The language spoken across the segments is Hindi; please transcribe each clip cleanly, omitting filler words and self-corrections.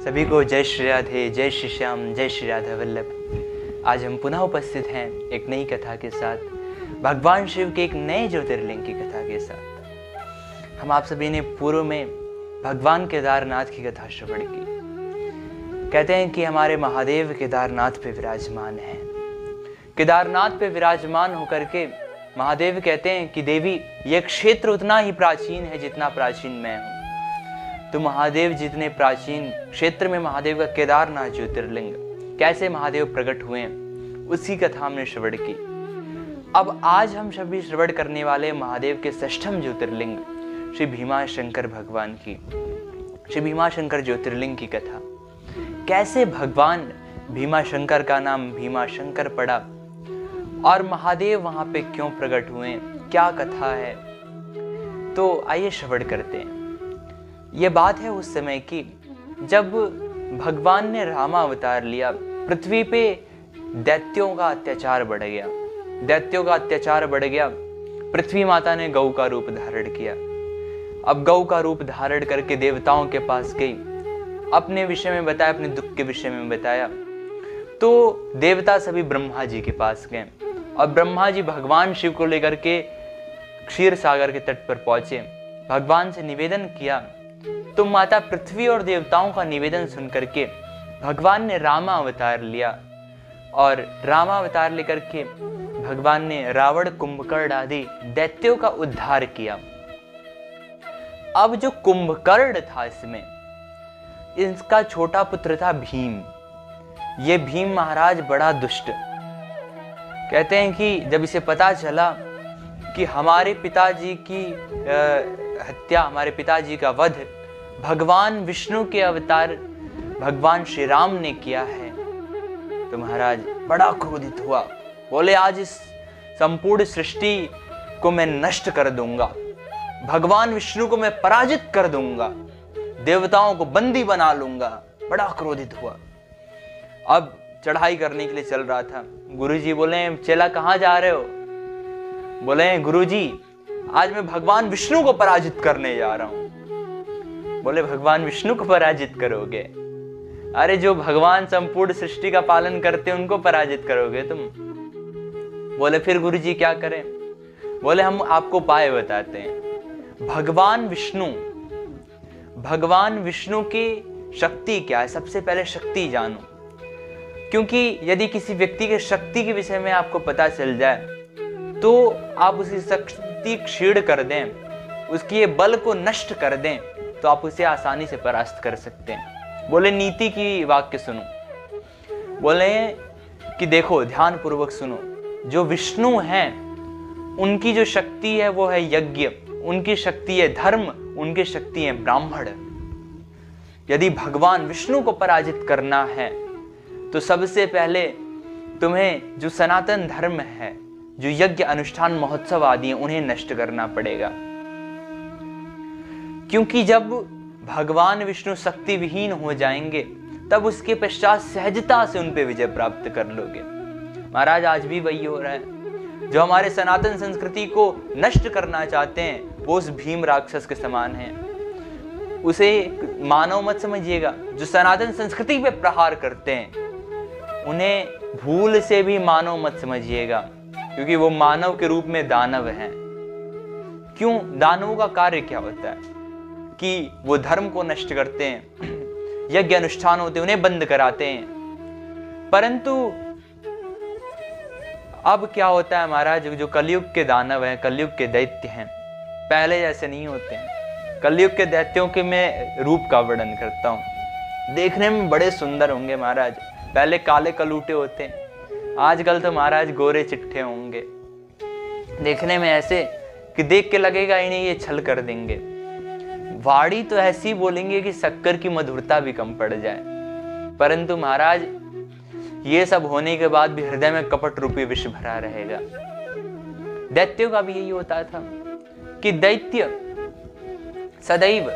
सभी को जय श्री राधे, जय श्री श्याम, जय श्री राधा वल्लभ। आज हम पुनः उपस्थित हैं एक नई कथा के साथ, भगवान शिव के एक नए ज्योतिर्लिंग की कथा के साथ। हम आप सभी ने पूर्व में भगवान केदारनाथ की कथा श्रवण की। कहते हैं कि हमारे महादेव केदारनाथ पे विराजमान हैं। केदारनाथ पे विराजमान होकर के महादेव कहते हैं कि देवी, यह क्षेत्र उतना ही प्राचीन है जितना प्राचीन मैं हूँ। तो महादेव जितने प्राचीन क्षेत्र में महादेव का केदारनाथ ज्योतिर्लिंग, कैसे महादेव प्रकट हुए हैं, उसी कथा हमने श्रवण की। अब आज हम सभी श्रवण करने वाले महादेव के षष्ठम ज्योतिर्लिंग श्री भीमाशंकर भगवान की, श्री भीमाशंकर ज्योतिर्लिंग की कथा। कैसे भगवान भीमाशंकर का नाम भीमाशंकर पड़ा और महादेव वहां पे क्यों प्रकट हुए, क्या कथा है, तो आइए श्रवण करते हैं। यह बात है उस समय की जब भगवान ने रामा अवतार लिया। पृथ्वी पे दैत्यों का अत्याचार बढ़ गया, दैत्यों का अत्याचार बढ़ गया। पृथ्वी माता ने गौ का रूप धारण किया। अब गौ का रूप धारण करके देवताओं के पास गई, अपने विषय में बताया, अपने दुख के विषय में बताया। तो देवता सभी ब्रह्मा जी के पास गए और ब्रह्मा जी भगवान शिव को लेकर के क्षीर सागर के तट पर पहुंचे। भगवान से निवेदन किया तो माता पृथ्वी और देवताओं का निवेदन सुन करके भगवान ने रामा अवतार लिया और रामा अवतार लेकर के भगवान ने रावण, कुंभकर्ण आदि दैत्यों का उद्धार किया। अब जो कुंभकर्ण था, इसमें इसका छोटा पुत्र था भीम। ये भीम महाराज बड़ा दुष्ट। कहते हैं कि जब इसे पता चला कि हमारे पिताजी की हत्या, हमारे पिताजी का वध भगवान विष्णु के अवतार भगवान श्री राम ने किया है, तो महाराज बड़ा क्रोधित हुआ। बोले, आज इस संपूर्ण सृष्टि को मैं नष्ट कर दूंगा, भगवान विष्णु को मैं पराजित कर दूंगा, देवताओं को बंदी बना लूंगा। बड़ा क्रोधित हुआ। अब चढ़ाई करने के लिए चल रहा था। गुरुजी बोले, चेला कहाँ जा रहे हो? बोले, गुरुजी आज मैं भगवान विष्णु को पराजित करने जा रहा हूं। बोले, भगवान विष्णु को पराजित करोगे? अरे जो भगवान संपूर्ण सृष्टि का पालन करते हैं उनको पराजित करोगे तुम? बोले, फिर गुरुजी क्या करें? बोले, हम आपको उपाय बताते हैं। भगवान विष्णु की शक्ति क्या है, सबसे पहले शक्ति जानो। क्योंकि यदि किसी व्यक्ति के शक्ति के विषय में आपको पता चल जाए तो आप उसकी शक्ति क्षीण कर दें, उसके बल को नष्ट कर दें, तो आप उसे आसानी से परास्त कर सकते हैं। बोले, नीति की वाक्य सुनो। बोले कि देखो, ध्यान पूर्वक सुनो। जो विष्णु हैं उनकी जो शक्ति है वो है यज्ञ, उनकी शक्ति है धर्म, उनकी शक्ति है ब्राह्मण। यदि भगवान विष्णु को पराजित करना है तो सबसे पहले तुम्हें जो सनातन धर्म है, जो यज्ञ अनुष्ठान महोत्सव आदि हैं, उन्हें नष्ट करना पड़ेगा। क्योंकि जब भगवान विष्णु शक्ति विहीन हो जाएंगे तब उसके पश्चात सहजता से उन पे विजय प्राप्त कर लोगे। महाराज आज भी वही हो रहा है। जो हमारे सनातन संस्कृति को नष्ट करना चाहते हैं वो उस भीम राक्षस के समान है। उसे मानव मत समझिएगा। जो सनातन संस्कृति पे प्रहार करते हैं उन्हें भूल से भी मानव मत समझिएगा, क्योंकि वो मानव के रूप में दानव हैं। क्यों? दानवों का कार्य क्या होता है कि वो धर्म को नष्ट करते हैं, यज्ञ अनुष्ठान होते हैं उन्हें बंद कराते हैं। परंतु अब क्या होता है महाराज, जो कलयुग के दानव हैं, कलयुग के दैत्य हैं, पहले जैसे नहीं होते हैं। कलयुग के दैत्यों के मैं रूप का वर्णन करता हूँ। देखने में बड़े सुंदर होंगे महाराज। पहले काले कलूटे होते हैं, आजकल तो महाराज गोरे चिट्ठे होंगे। देखने में ऐसे कि देख के लगेगा ही नहीं ये छल कर देंगे। वाणी तो ऐसी बोलेंगे कि शक्कर की मधुरता भी कम पड़ जाए। परंतु महाराज ये सब होने के बाद भी हृदय में कपट रूपी विष भरा रहेगा। दैत्यों का भी यही होता था कि दैत्य सदैव,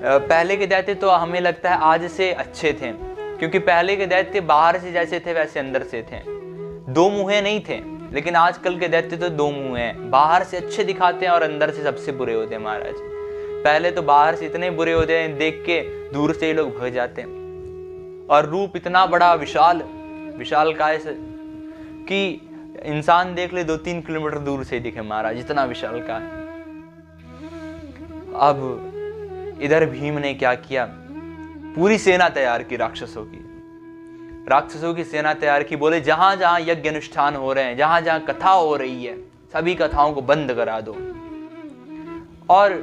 पहले के दैत्य तो हमें लगता है आज से अच्छे थे, क्योंकि पहले के दैत्य बाहर से जैसे थे वैसे अंदर से थे, दो मुंहे नहीं थे। लेकिन आजकल के दैत्य तो दो मुंह हैं, बाहर से अच्छे दिखाते हैं और अंदर से सबसे बुरे होते हैं महाराज। पहले तो बाहर से इतने बुरे होते हैं, देख के दूर से ही लोग भाग जाते हैं। और रूप इतना बड़ा विशाल काय से कि इंसान देख ले 2-3 किलोमीटर दूर से ही दिखे महाराज, इतना विशाल काय। अब इधर भीम ने क्या किया, पूरी सेना तैयार की राक्षसों की सेना तैयार की। बोले जहां जहां यज्ञ अनुष्ठान हो रहे हैं, जहां जहां कथा हो रही है, सभी कथाओं को बंद करा दो और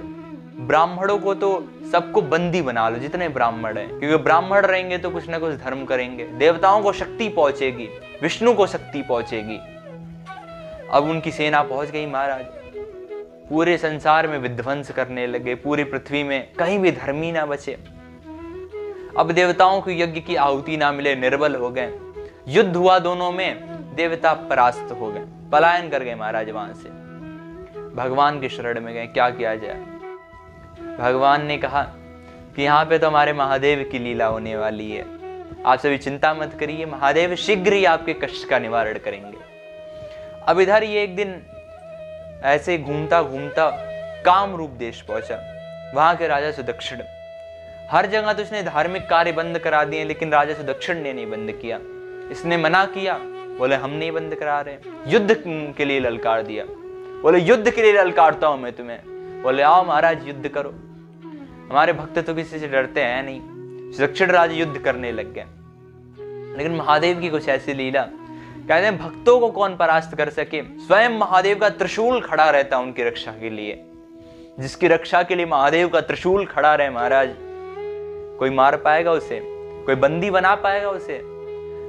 ब्राह्मणों को तो सबको बंदी बना लो, जितने ब्राह्मण हैं, क्योंकि ब्राह्मण रहेंगे तो कुछ ना कुछ धर्म करेंगे, देवताओं को शक्ति पहुंचेगी, विष्णु को शक्ति पहुंचेगी। अब उनकी सेना पहुंच गई महाराज, पूरे संसार में विध्वंस करने लगे, पूरी पृथ्वी में कहीं भी धर्मी ना बचे। अब देवताओं को यज्ञ की आहुति ना मिले, निर्बल हो गए। युद्ध हुआ दोनों में, देवता परास्त हो गए, पलायन कर गए महाराज वहां से। भगवान की शरण में गए, क्या किया जाए। भगवान ने कहा कि यहाँ पे तो हमारे महादेव की लीला होने वाली है, आप सभी चिंता मत करिए, महादेव शीघ्र ही आपके कष्ट का निवारण करेंगे। अब इधर ये एक दिन ऐसे घूमता घूमता कामरूप देश पहुंचा। वहां के राजा सुदक्षिण, हर जगह तो इसने धार्मिक कार्य बंद करा दिए, लेकिन राजा सुदक्षिण ने नहीं बंद किया। इसने मना किया, बोले हम नहीं बंद करा रहे। युद्ध के लिए ललकार दिया, बोले युद्ध के लिए ललकारता हूं मैं तुम्हें। बोले आओ महाराज युद्ध करो, हमारे भक्त तो किसी से डरते हैं नहीं। सुदक्षिण राजा युद्ध करने लग गए, लेकिन महादेव की कुछ ऐसी लीला, कहते हैं भक्तों को कौन परास्त कर सके, स्वयं महादेव का त्रिशूल खड़ा रहता उनकी रक्षा के लिए। जिसकी रक्षा के लिए महादेव का त्रिशूल खड़ा रहे महाराज, कोई मार पाएगा उसे, कोई बंदी बना पाएगा उसे।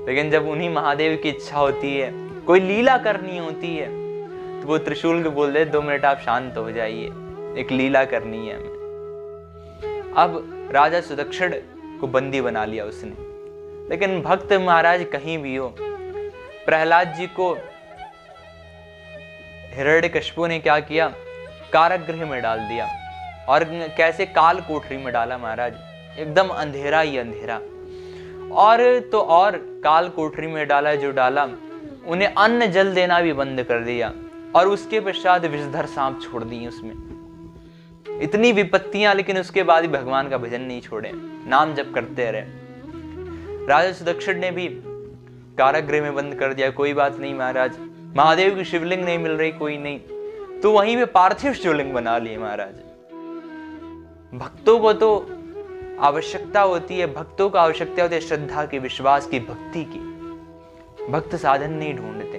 लेकिन जब उन्हीं महादेव की इच्छा होती है, कोई लीला करनी होती है, तो वो त्रिशूल को बोल दे 2 मिनट आप शांत हो जाइए, एक लीला करनी है हमें। अब राजा सुदक्षिण को बंदी बना लिया उसने, लेकिन भक्त महाराज कहीं भी हो, प्रहलाद जी को हिरण्यकशिपु ने क्या किया, कारागृह में डाल दिया। और कैसे, काल कोठरी में डाला महाराज, एकदम अंधेरा ही अंधेरा। और काल कोठरी में डाला जो डाला, उन्हें अन्न जल देना भी बंद कर दिया, और उसके पश्चात विषधर सांप छोड़ दिए उसमें। इतनी विपत्तियां, लेकिन उसके बाद भी भगवान का भजन नहीं छोड़े, नाम जप करते रहे। राजा सुदक्षिण ने भी कारागृह में बंद कर दिया, कोई बात नहीं महाराज, महादेव की शिवलिंग नहीं मिल रही, कोई नहीं, तो वहीं पे पार्थिव शिवलिंग बना लिए महाराज। भक्तों को तो आवश्यकता होती है, भक्तों को आवश्यकता होती है श्रद्धा की, विश्वास की, भक्ति की। भक्त साधन नहीं ढूंढते,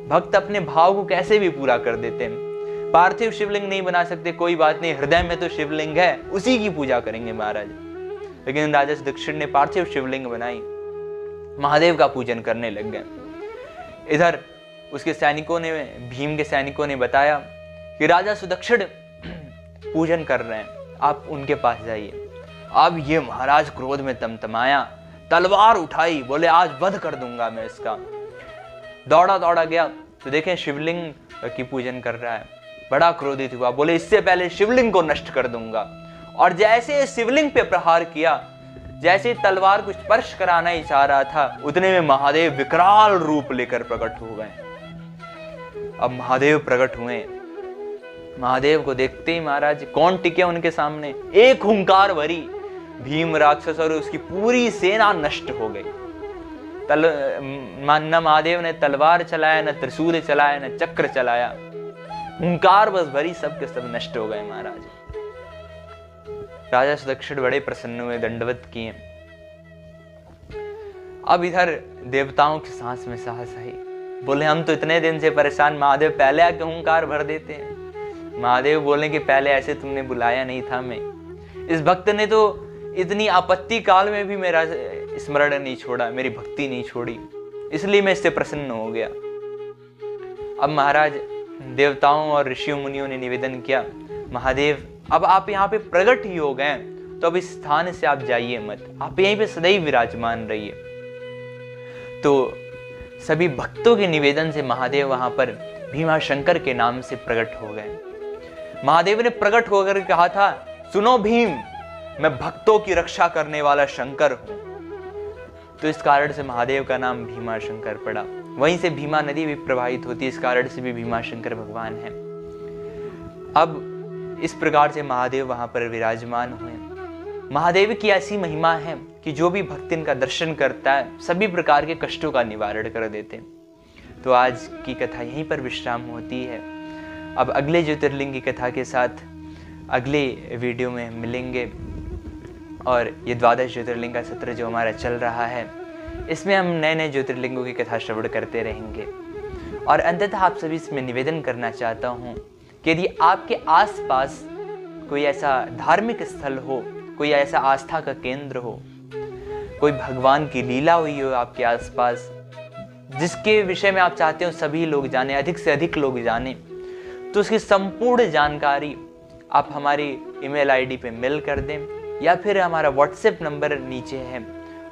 भक्त अपने भाव को कैसे भी पूरा कर देते हैं। पार्थिव शिवलिंग नहीं बना सकते, कोई बात नहीं, हृदय में तो शिवलिंग है, उसी की पूजा करेंगे महाराज। लेकिन राजा सुदक्षिण ने पार्थिव शिवलिंग बनाई, महादेव का पूजन करने लग गए। इधर उसके सैनिकों ने, भीम के सैनिकों ने बताया कि राजा सुदक्षिण पूजन कर रहे हैं, आप उनके पास जाइए। अब ये महाराज क्रोध में तमतमाया, तलवार उठाई, बोले आज वध कर दूंगा मैं इसका। दौड़ा गया तो देखें शिवलिंग की पूजन कर रहा है, बड़ा क्रोधित हुआ, बोले इससे पहले शिवलिंग को नष्ट कर दूंगा। और जैसे शिवलिंग पे प्रहार किया, जैसे तलवार को स्पर्श कराना ही चाह रहा था, उतने में महादेव विकराल रूप लेकर प्रकट हो गए। अब महादेव प्रकट हुए, महादेव को देखते ही महाराज कौन टिके उनके सामने, एक हुंकार भरी, भीम राक्षस और उसकी पूरी सेना नष्ट हो गई। न महादेव ने तलवार चलाया, न त्रिशूल चलाया, न चक्र चलाया, हुंकार बस भरी, सब के सब नष्ट हो गए महाराज। राजा सुदक्षिण बड़े प्रसन्न हुए, दंडवत किए। अब इधर देवताओं की सांस में साहस आई, बोले हम तो इतने दिन से परेशान, महादेव पहले आके हुंकार भर देते हैं। महादेव बोले कि पहले ऐसे तुमने बुलाया नहीं था मैं, इस भक्त ने तो इतनी आपत्ति काल में भी मेरा स्मरण नहीं छोड़ा, मेरी भक्ति नहीं छोड़ी, इसलिए मैं इससे प्रसन्न हो गया। अब महाराज देवताओं और ऋषियों मुनियों ने निवेदन किया, महादेव अब आप यहाँ पे प्रकट ही हो गए, तो अब इस स्थान से आप जाइए मत, आप यहीं पे सदैव विराजमान रहिए। तो सभी भक्तों के निवेदन से महादेव वहां पर भीमाशंकर के नाम से प्रकट हो गए। महादेव ने प्रकट होकर कहा था, सुनो भीम, मैं भक्तों की रक्षा करने वाला शंकर हूं। तो इस कारण से महादेव का नाम भीमाशंकर पड़ा। वहीं से भीमा नदी भी प्रवाहित होती है, इस कारण से भी भीमाशंकर भगवान है। अब इस प्रकार से महादेव वहां पर विराजमान हुए। महादेव की ऐसी महिमा है कि जो भी भक्त इनका दर्शन करता है सभी प्रकार के कष्टों का निवारण कर देते हैं। तो आज की कथा यहीं पर विश्राम होती है। अब अगले ज्योतिर्लिंग की कथा के साथ अगले वीडियो में मिलेंगे। और ये द्वादश ज्योतिर्लिंग का सत्र जो हमारा चल रहा है, इसमें हम नए नए ज्योतिर्लिंगों की कथा श्रवण करते रहेंगे। और अंततः आप सभी इसमें निवेदन करना चाहता हूँ कि यदि आपके आसपास कोई ऐसा धार्मिक स्थल हो, कोई ऐसा आस्था का केंद्र हो, कोई भगवान की लीला हुई हो आपके आसपास, जिसके विषय में आप चाहते हो सभी लोग जाने, अधिक से अधिक लोग जाने, तो उसकी संपूर्ण जानकारी आप हमारी ईमेल आईडी पे मेल कर दें या फिर हमारा व्हाट्सएप नंबर नीचे है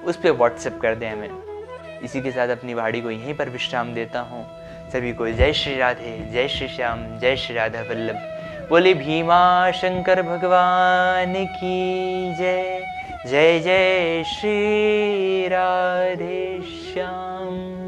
उस पर व्हाट्सएप कर दें हमें। इसी के साथ अपनी वाणी को यहीं पर विश्राम देता हूँ। सभी को जय श्री राधे, जय श्री श्याम, जय श्री राधा वल्लभ। बोले भीमा शंकर भगवान की जय। जय जय श्री राधे श्याम।